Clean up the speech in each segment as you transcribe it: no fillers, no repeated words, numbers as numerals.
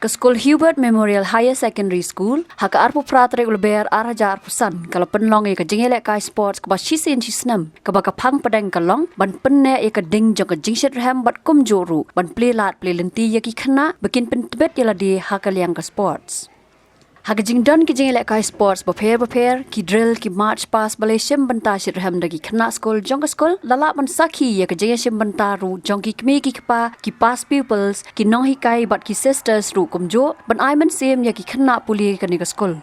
ke School Hubert Memorial Higher Secondary School, haka arpu pratre ulber araja arpusan, kalau penlong ke Jingïaleh kai sports ke basisin cisnem, ke baka Phang Pdeng kalong, ban Pynneh ke Pdeng Jong ke Jingshitrhem bat kumjoru, ban play lenti yaki kena, bikin pentebet yala di haka liang ke sports. Haka jingdon ki Jingïaleh kai sports prepare ki drill ki march pass balai shim banta Jingshitrhem dagi kena school Jong school lalak ban sakhi ya ke Jingïaleh shim banta ru Jong ki kmi ki kpa ki past pupils ki nong hi kai bat ki sisters ru kumjo ban ai man sim ya ki kena puli ke ni school.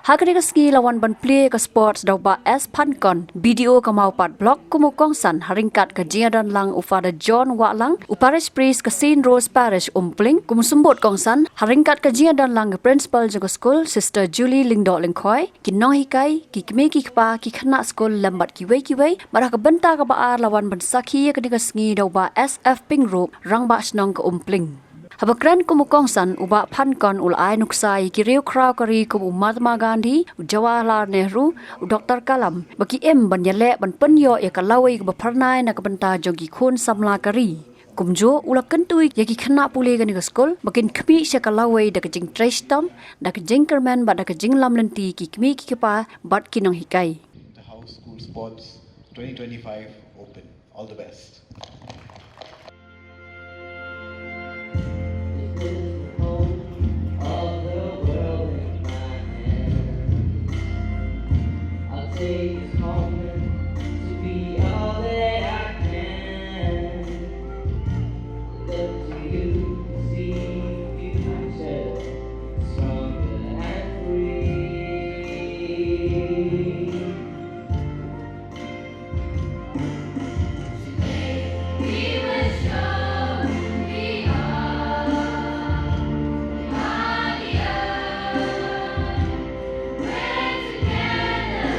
Haka ni ski lawan ban play ke sports dau ba S Pankon video ke mau pat blog kumu kongsan haringkat ke Jingïaleh lang ufada John wa lang uparish priest ke Saint Rose Parish umpling kumu sumbut kongsan haringkat ke Jingïaleh lang ke principal jaga school sister Julie Lingdo Lingkoi ki no hikai ki kme ki kpa ki khana school lambat ki wei marah ke benta ke baar lawan ban sakhi ke ni sngi dau ba SF Pingro rang ba snong ke umpling. Habakran kumukongsan uba Pankon ulai nuksai kiriu kraw kari kumu Mahatma Gandhi, Jawaharlal Nehru, Dr. Kalam, baki ban yale ban penyo ya kalawai ke baparnai na kebenta jogi khun samla kari. Kumjo ula kentui yaki kena pulih ke school, bakin kemi sya kalawai da ke jing trestom, da ke jing kerman bat da ke jing lam lenti ki kemi ki kepa bat kinong hikai. The House School Sports 2025 Open. All the best. Take this moment to be all that I can. Look to you, see future stronger and free. We will show we are Atiar. We're together.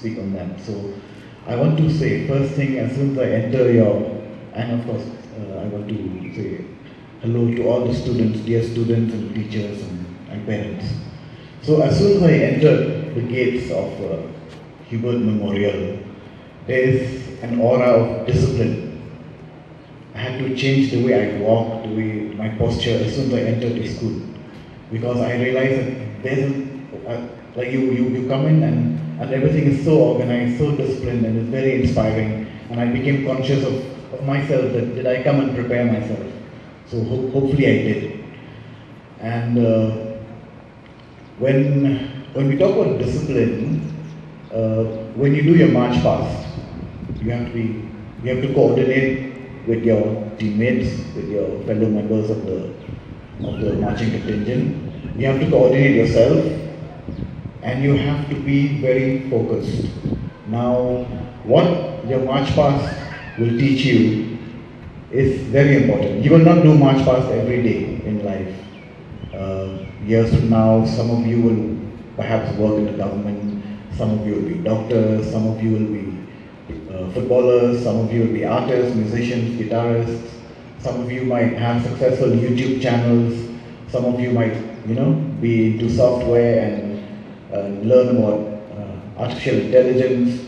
Speak on that. So I want to say, first thing, as soon as I enter and of course I want to say hello to all the students, dear students and teachers and parents. So as soon as I entered the gates of Hubert Memorial, there is an aura of discipline. I had to change the way I walk, the way my posture as soon as I entered the school, because I realized that there's like you come in and everything is so organized, so disciplined, and it's very inspiring. And I became conscious of myself, that did I come and prepare myself? So hopefully I did. And when we talk about discipline, when you do your march past, you have to coordinate with your teammates, with your fellow members of the marching contingent. You have to coordinate yourself. And you have to be very focused. Now, what your march past will teach you is very important. You will not do march past every day in life. Years from now, some of you will perhaps work in the government, some of you will be doctors, some of you will be footballers, some of you will be artists, musicians, guitarists, some of you might have successful YouTube channels, some of you might, be into software and learn about artificial intelligence,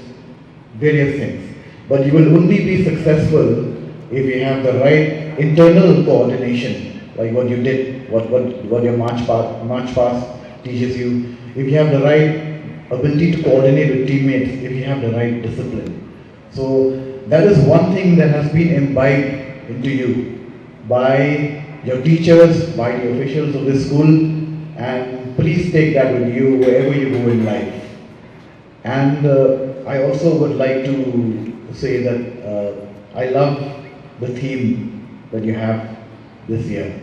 various things. But you will only be successful if you have the right internal coordination, like what you did, what your march past teaches you. If you have the right ability to coordinate with teammates if you have the right discipline. So that is one thing that has been imbibed into you by your teachers, by the officials of this school, and please take that with you wherever you go in life. And I also would like to say that I love the theme that you have this year.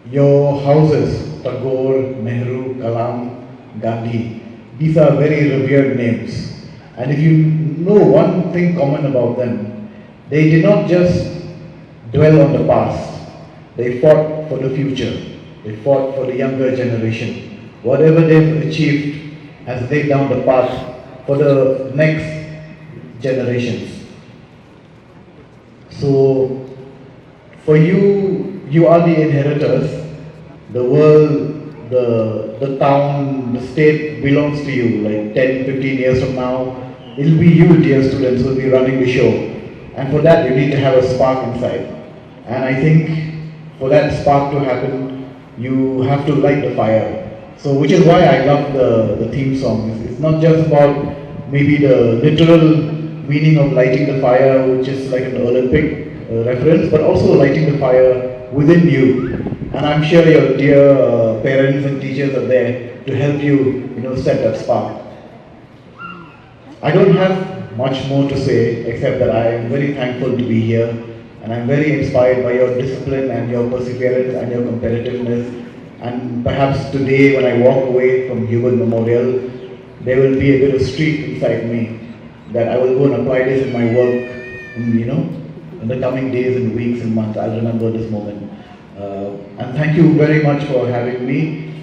Your houses, Tagore, Nehru, Kalam, Gandhi, these are very revered names. And if you know one thing common about them, they did not just dwell on the past, they fought for the future, they fought for the younger generation. Whatever they've achieved has laid down the path for the next generations. So, for you, you are the inheritors. The world, the town, the state belongs to you. Like 10, 15 years from now, it'll be you, dear students, who will be running the show. And for that, you need to have a spark inside. And I think for that spark to happen, you have to light the fire. So, which is why I love the theme song. It's not just about maybe the literal meaning of lighting the fire, which is like an Olympic reference, but also lighting the fire within you. And I'm sure your dear parents and teachers are there to help you, set that spark. I don't have much more to say except that I am very thankful to be here, and I'm very inspired by your discipline and your perseverance and your competitiveness. And perhaps today, when I walk away from Hubert Memorial, there will be a bit of streak inside me that I will go and apply this in my work, in the coming days and weeks and months. I'll remember this moment. And thank you very much for having me.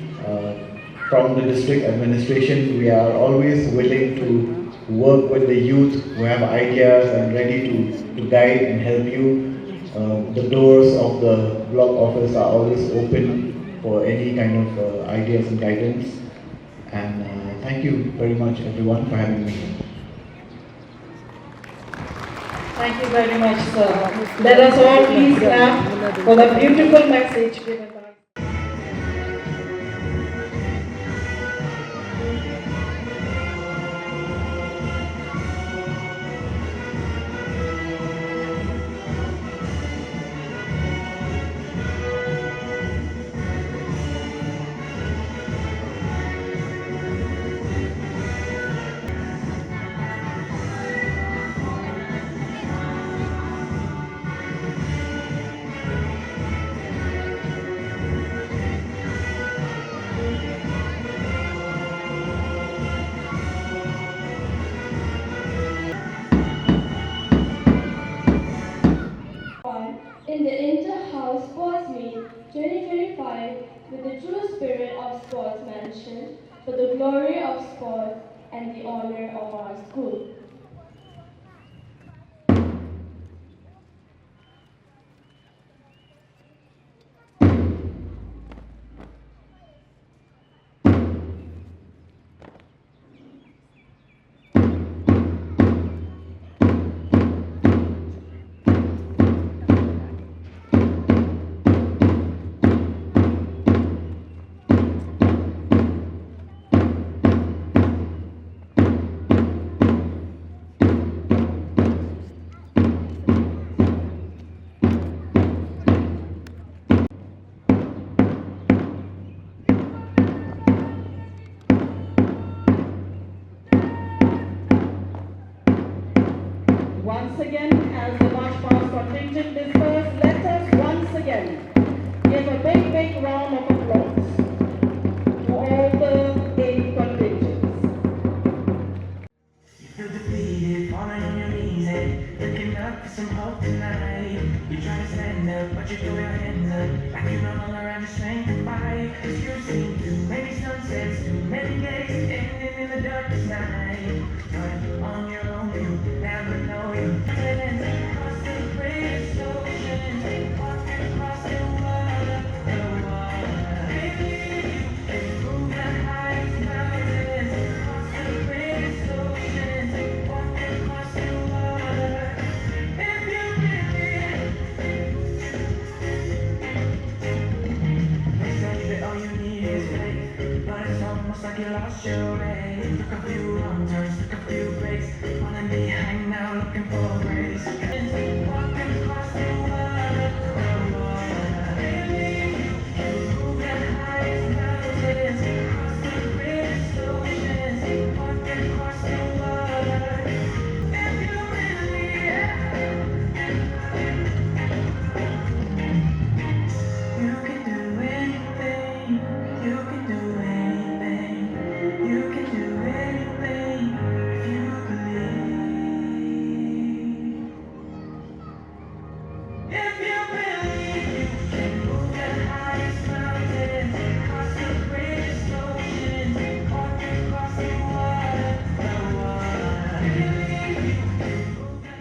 From the district administration, we are always willing to work with the youth who have ideas and ready to guide and help you. The doors of the block office are always open for any kind of ideas and guidance. And thank you very much, everyone, for having me. Thank you very much, sir. Let us all please clap for the beautiful message given by. In the Inter-House Sports Meet 2025 with the true spirit of sportsmanship for the glory of sport and the honor of our school. Once again, as the march past contingent dispersed, let us once again give a big round of applause to all the 8 contingents. You feel defeated, falling on your knees and looking up for some hope tonight. You try to stand up, but you throw your hands up like you no longer have the strength to fight. 'Cause you've seen too many sunsets, too many days ending in the darkest night. But on your own, you never know you. Living across the greatest ocean, walking across the water. Maybe you can move the highest mountains, across the greatest ocean, walking across the water. If you believe, they say that all you need is faith, but it's almost almost like you lost your way. Took a few wrong turns, took a few breaks. Wanna be hanging now, looking for grace. Walking across the water, baby, you move the highest mountains, cross the greatest oceans. Walking across the water, if you really you can do anything, you can do anything, you can do anything if you believe. If you believe you can move the highest mountains, cross the greatest oceans, walk across the water. Believe you can move the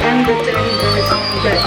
and the tenders get.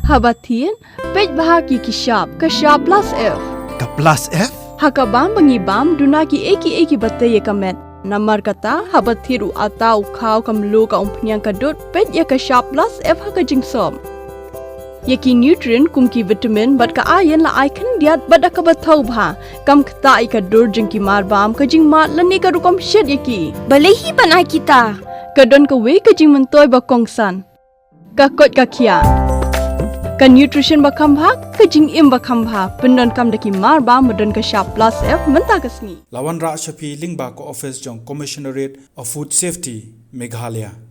Habatin, pej bahagi kishab plus F. Ka plus F? Hakabam bangibam dunaki eki batay kamet. Namar kata habathiru atau kau kamlu ka umpnyang kadut pej ya kishab plus F haka jingsom. Yaki nutrient kumki vitamin bat ka ayan la aikan diat bat ka bathau bha kam kta ika dur jingki marbam ka jingmat lani ka rukom shed yaki. Balehi banai kita. Kadon ka we ka jing mentoy ba kongsan. Ka kot ka kia. Ka nutrition ba khambha ka jing im ba khambha pendon kam daki marba modon ka sharp plus F menta kasni. Lawan Ra Shafi Lingba ko office jong Commissionerate of Food Safety Meghalaya.